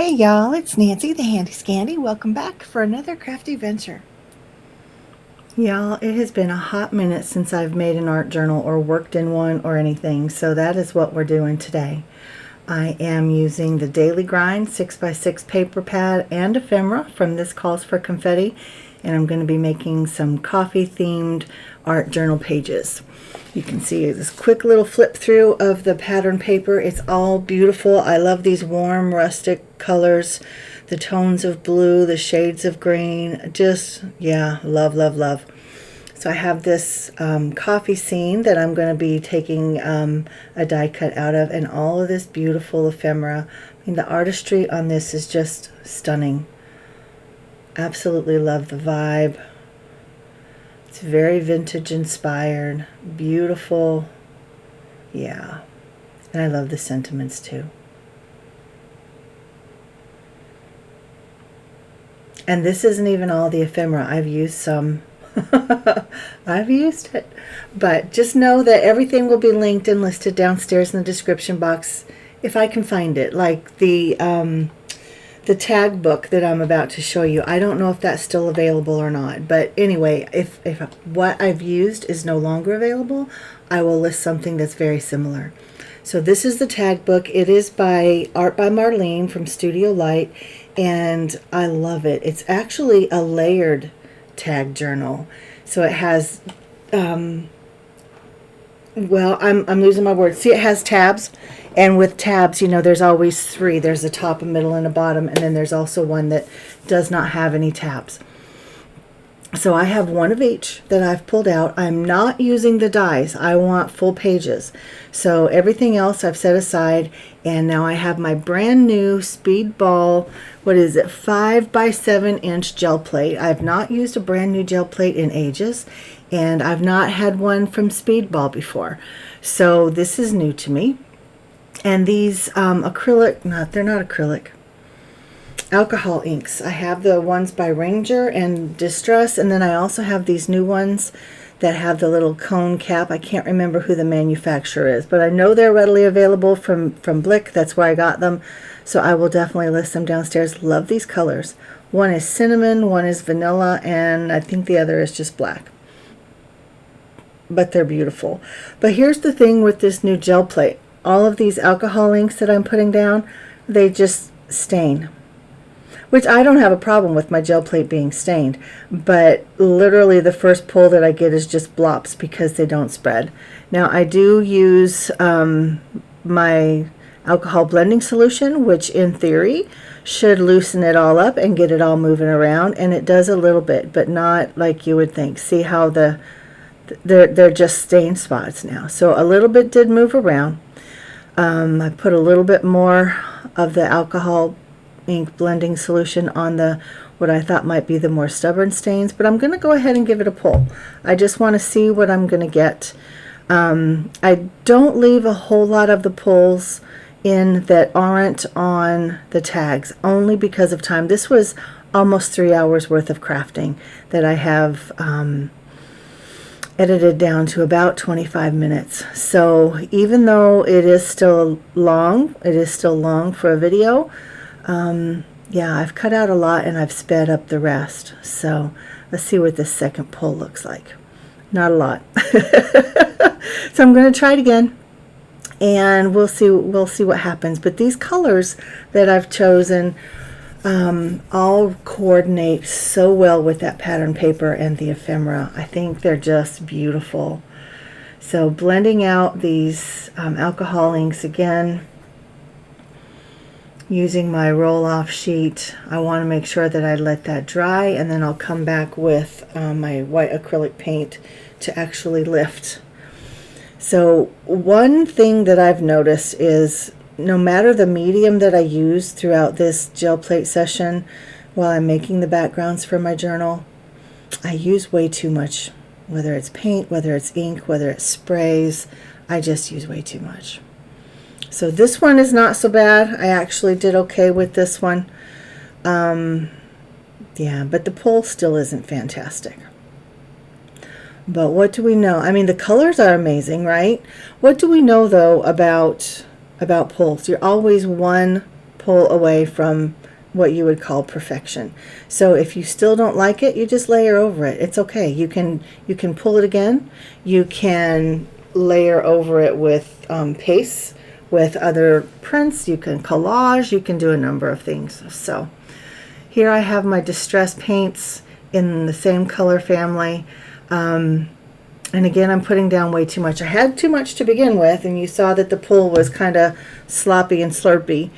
Hey y'all, it's Nancy the Handy Scandy. Welcome back for another crafty venture. Y'all, it has been a hot minute since I've made an art journal or worked in one or anything, so that is what we're doing today. I am using the Daily Grind 6x6 paper pad and ephemera from This Calls for Confetti, and I'm going to be making some coffee themed art journal pages. You can see this quick little flip through of the pattern paper. It's all beautiful. I love these warm rustic colors, the tones of blue, the shades of green. Just, yeah, love, love, love. So I have this coffee scene that I'm going to be taking a die cut out of, and all of this beautiful ephemera. I mean, the artistry on this is just stunning. Absolutely love the vibe. It's very vintage inspired, beautiful. Yeah, and I love the sentiments too. And this isn't even all the ephemera. I've used some. I've used it. But just know that everything will be linked and listed downstairs in the description box if I can find it. Like the tag book that I'm about to show you. I don't know if that's still available or not. But anyway, if what I've used is no longer available, I will list something that's very similar. So this is the tag book. It is by Art by Marlene from Studio Light, and I love it. It's actually a layered tag journal. So it has well, I'm losing my words. See, it has tabs, and with tabs, you know, there's always three. There's a top, a middle, and a bottom, and then there's also one that does not have any tabs. So I have one of each that I've pulled out. I'm not using the dies. I want full pages. So everything else I've set aside, and now I have my brand new Speedball, what is it, 5x7-inch gel plate. I've not used a brand new gel plate in ages, and I've not had one from Speedball before. So this is new to me. And these acrylic, they're not acrylic, alcohol inks. I have the ones by Ranger and Distress, and then I also have these new ones that have the little cone cap. I can't remember who the manufacturer is, but I know they're readily available from Blick. That's where I got them. So I will definitely list them downstairs. Love these colors. One is cinnamon, one is vanilla, and I think the other is just black. But they're beautiful. But here's the thing with this new gel plate. All of these alcohol inks that I'm putting down, they just stain. Which I don't have a problem with my gel plate being stained, but literally the first pull that I get is just blops because they don't spread. Now I do use my alcohol blending solution, which in theory should loosen it all up and get it all moving around, and it does a little bit, but not like you would think. See how they're just stain spots now. So a little bit did move around. I put a little bit more of the alcohol ink blending solution on what I thought might be the more stubborn stains, but I'm going to go ahead and give it a pull. I just want to see what I'm going to get. I don't leave a whole lot of the pulls in that aren't on the tags, only because of time. This was almost 3 hours worth of crafting that I have edited down to about 25 minutes. So even though it is still long for a video, yeah, I've cut out a lot and I've sped up the rest. So let's see what this second pull looks like. Not a lot. So I'm going to try it again, and we'll see what happens. But these colors that I've chosen all coordinate so well with that pattern paper and the ephemera. I think they're just beautiful. So blending out these alcohol inks again, using my roll-off sheet. I want to make sure that I let that dry, and then I'll come back with my white acrylic paint to actually lift. So one thing that I've noticed is no matter the medium that I use throughout this gel plate session while I'm making the backgrounds for my journal, I use way too much. Whether it's paint, whether it's ink, whether it's sprays, I just use way too much. So this one is not so bad. I actually did okay with this one. Yeah, but the pull still isn't fantastic. But what do we know? I mean, the colors are amazing, right? What do we know, though, about pulls? You're always one pull away from what you would call perfection. So if you still don't like it, you just layer over it. It's okay. You can pull it again. You can layer over it with pastes, with other prints. You can collage. You can do a number of things. So here I have my distress paints in the same color family. And again, I'm putting down way too much. I had too much to begin with, and you saw that the pull was kind of sloppy and slurpy.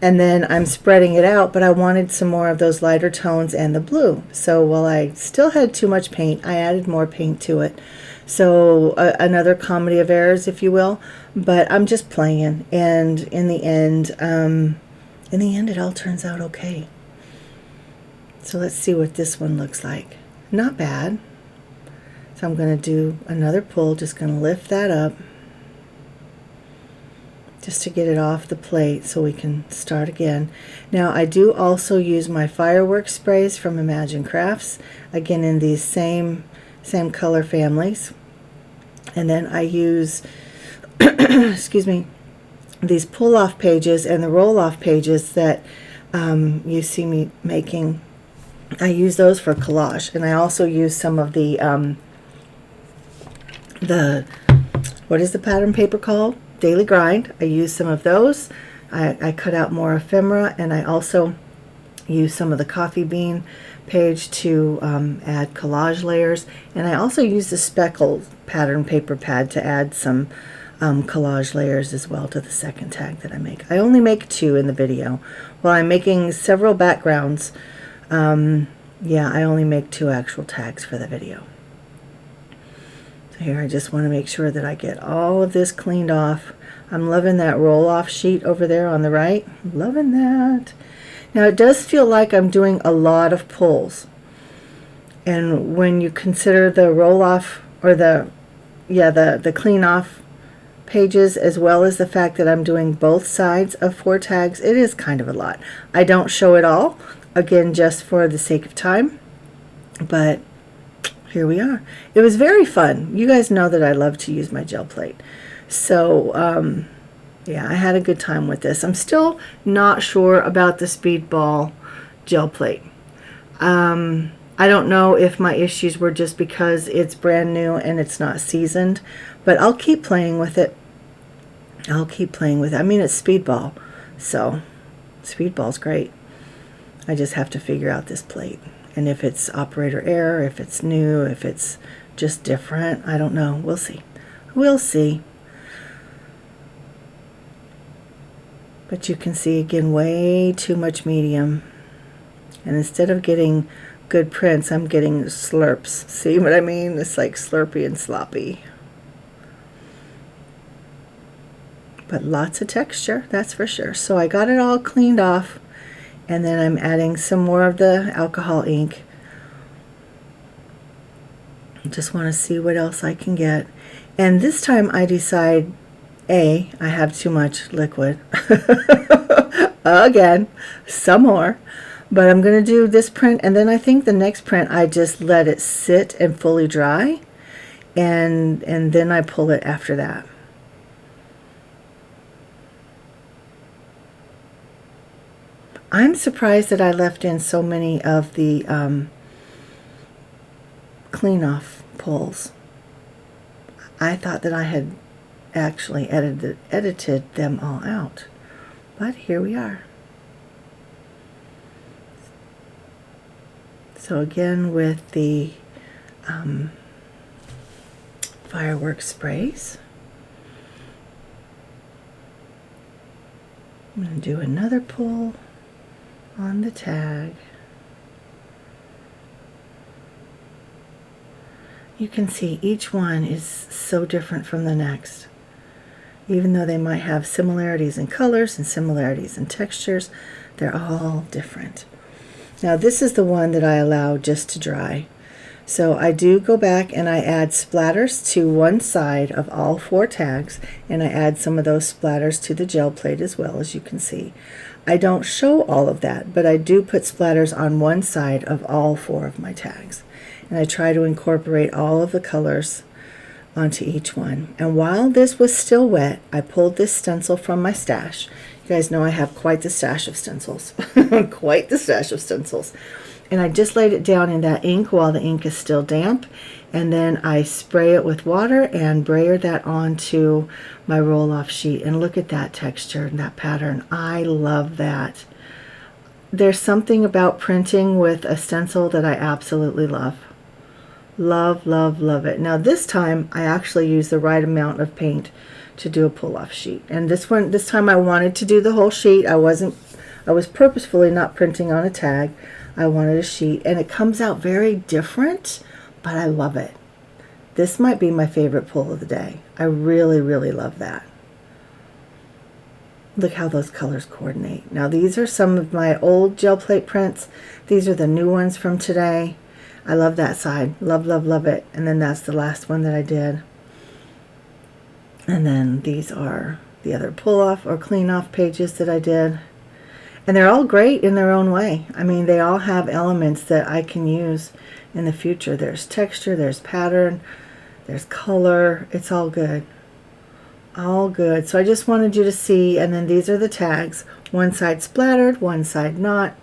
And then I'm spreading it out, but I wanted some more of those lighter tones and the blue. So while I still had too much paint, I added more paint to it. So another comedy of errors, if you will. But I'm just playing, and in the end, it all turns out okay. So let's see what this one looks like. Not bad. So I'm going to do another pull, just going to lift that up, just to get it off the plate so we can start again. Now I do also use my fireworks sprays from Imagine Crafts, again in these same color families. And then I use, excuse me, these pull-off pages and the roll-off pages that you see me making. I use those for collage, and I also use some of the what is the pattern paper called? Daily Grind. I use some of those. I cut out more ephemera, and I also use some of the coffee bean page to add collage layers, and I also use the speckled pattern paper pad to add some collage layers as well to the second tag that I make. I only make 2 in the video. While I'm making several backgrounds, yeah, I only make 2 actual tags for the video. So here I just want to make sure that I get all of this cleaned off. I'm loving that roll-off sheet over there on the right. Loving that. Now it does feel like I'm doing a lot of pulls. And when you consider the roll-off, or the clean-off pages, as well as the fact that I'm doing both sides of 4 tags, it is kind of a lot. I don't show it all, again, just for the sake of time, but here we are. It was very fun. You guys know that I love to use my gel plate. So, yeah, I had a good time with this. I'm still not sure about the Speedball gel plate. I don't know if my issues were just because it's brand new and it's not seasoned, but I'll keep playing with it. I'll keep playing with it. I mean, it's Speedball, so Speedball's great. I just have to figure out this plate. And if it's operator error, if it's new, if it's just different, I don't know. We'll see. We'll see. But you can see, again, way too much medium. And instead of getting good prints, I'm getting slurps. See what I mean? It's like slurpy and sloppy. But lots of texture, that's for sure. So I got it all cleaned off. And then I'm adding some more of the alcohol ink. Just want to see what else I can get. And this time I decide, I have too much liquid. Again, some more. But I'm going to do this print, and then I think the next print I just let it sit and fully dry. And then I pull it after that. I'm surprised that I left in so many of the clean-off pulls. I thought that I had actually edited them all out. But here we are. So again, with the fireworks sprays, I'm going to do another pull on the tag. You can see each one is so different from the next. Even though they might have similarities in colors and similarities in textures, they're all different. Now this is the one that I allow just to dry. So I do go back and I add splatters to one side of all 4 tags, and I add some of those splatters to the gel plate as well, as you can see. I don't show all of that, but I do put splatters on one side of all 4 of my tags. And I try to incorporate all of the colors onto each one. And while this was still wet, I pulled this stencil from my stash. You guys know I have quite the stash of stencils. Quite the stash of stencils. And I just laid it down in that ink while the ink is still damp. And then I spray it with water and brayer that onto my roll-off sheet. And look at that texture and that pattern. I love that. There's something about printing with a stencil that I absolutely love. Love, love, love it. Now this time I actually used the right amount of paint to do a pull-off sheet. And this time I wanted to do the whole sheet. I was purposefully not printing on a tag. I wanted a sheet, and it comes out very different, but I love it. This might be my favorite pull of the day. I really, really love that. Look how those colors coordinate. Now these are some of my old gel plate prints. These are the new ones from today. I love that side. Love, love, love it. And then that's the last one that I did. And then these are the other pull-off or clean-off pages that I did. And they're all great in their own way. I mean, they all have elements that I can use in the future. There's texture, there's pattern, there's color. It's all good. All good. So I just wanted you to see, and then these are the tags. One side splattered, one side not.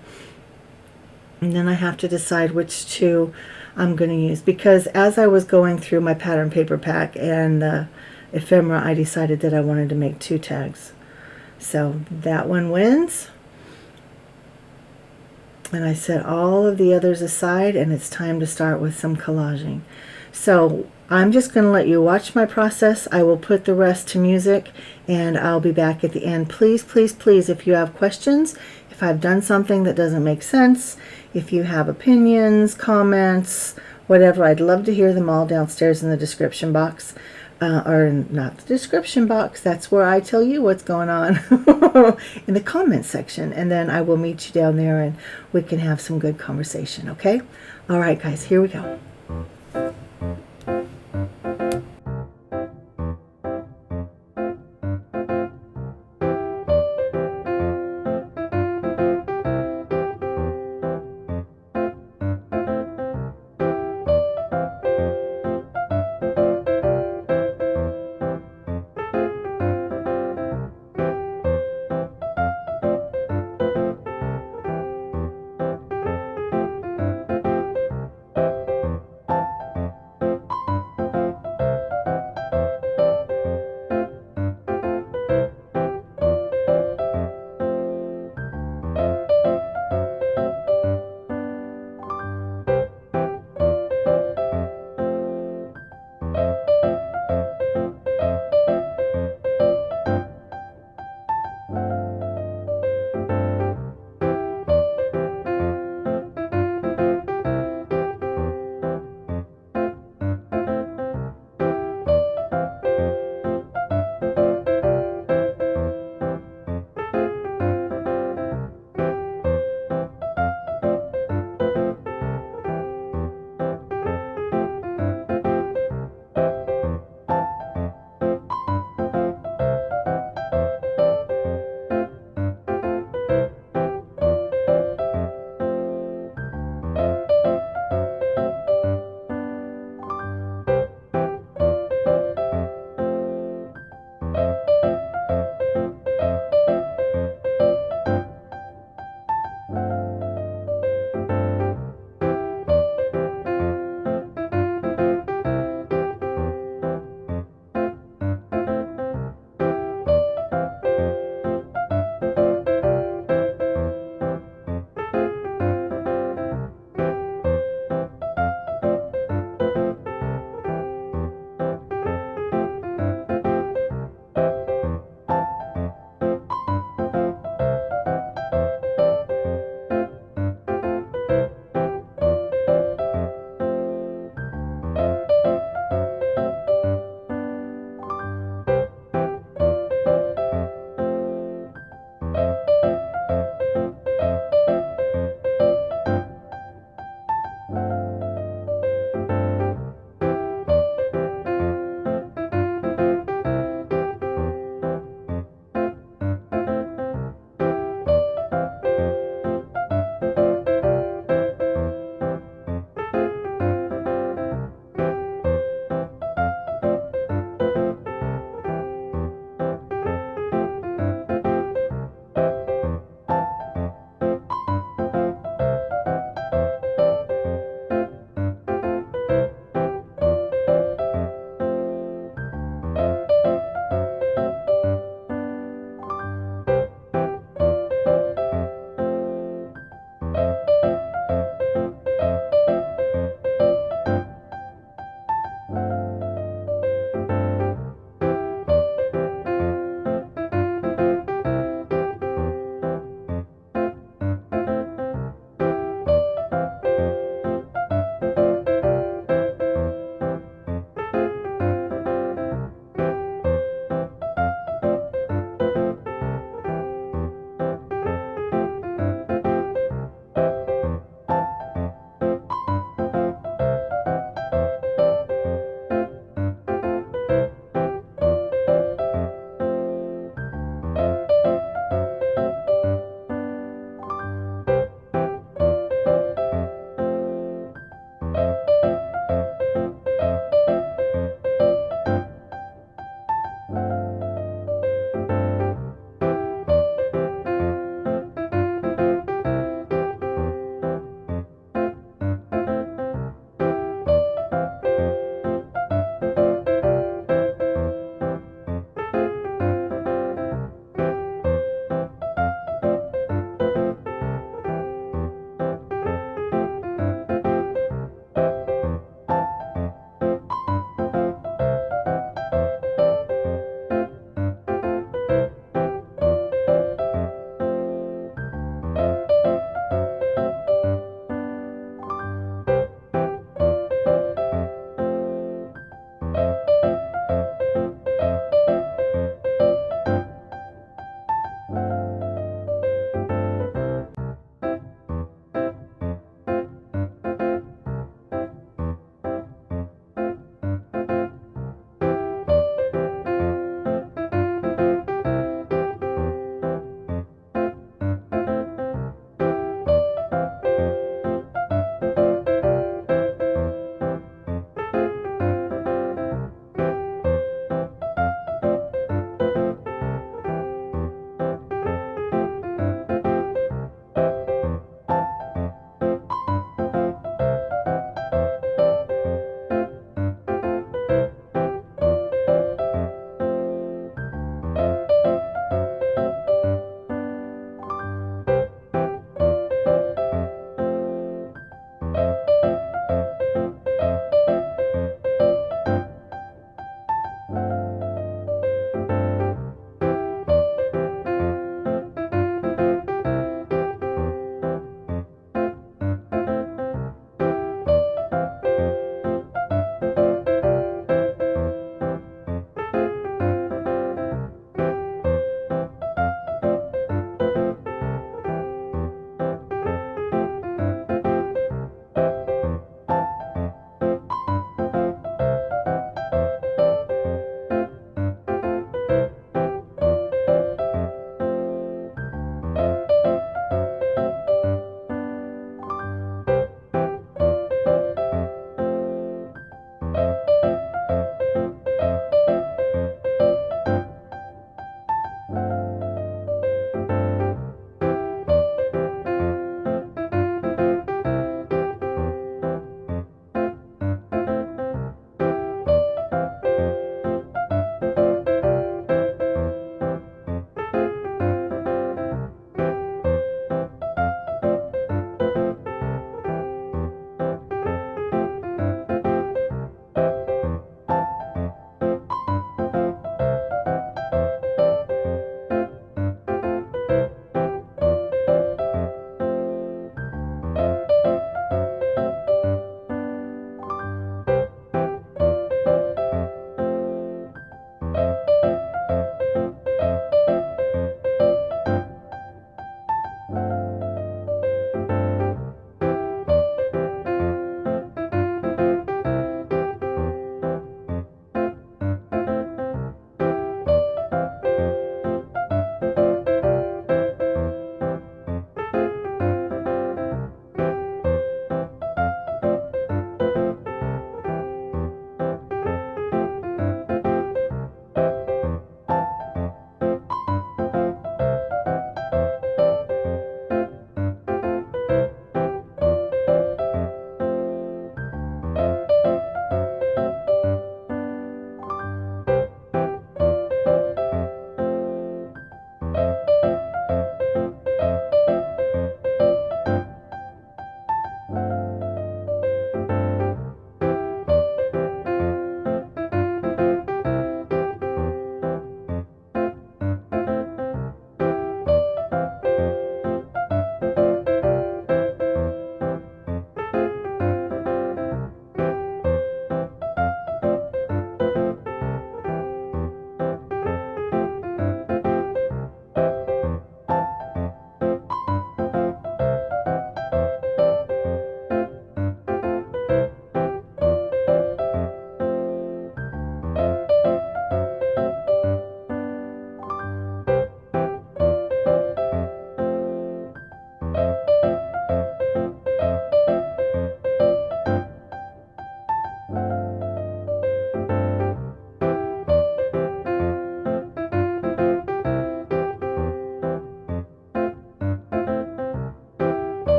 And then I have to decide which two I'm going to use, because as I was going through my pattern paper pack and the ephemera, I decided that I wanted to make 2 tags. So that one wins. And I set all of the others aside, and it's time to start with some collaging. So I'm just going to let you watch my process. I will put the rest to music, and I'll be back at the end. Please, please, please, if you have questions, if I've done something that doesn't make sense, if you have opinions, comments, whatever, I'd love to hear them all downstairs in the description box. Or not the description box, that's where I tell you what's going on, in the comment section. And then I will meet you down there and we can have some good conversation, okay? All right, guys, here we go.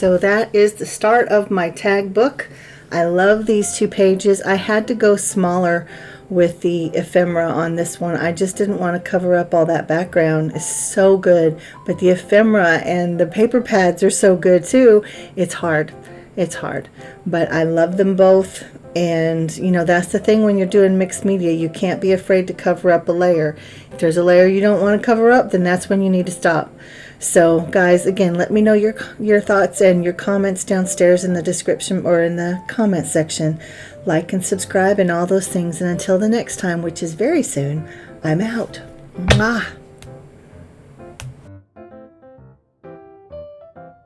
so that is the start of my tag book. I love these 2 pages. I had to go smaller with the ephemera on this one. I just didn't want to cover up all that background. It's so good, but the ephemera and the paper pads are so good too. It's hard. It's hard, but I love them both. And you know, that's the thing when you're doing mixed media, you can't be afraid to cover up a layer. If there's a layer you don't want to cover up, then that's when you need to stop. So guys, again, let me know your thoughts and your comments downstairs in the description or in the comment section. Like and subscribe and all those things. And until the next time, which is very soon, I'm out. Mwah.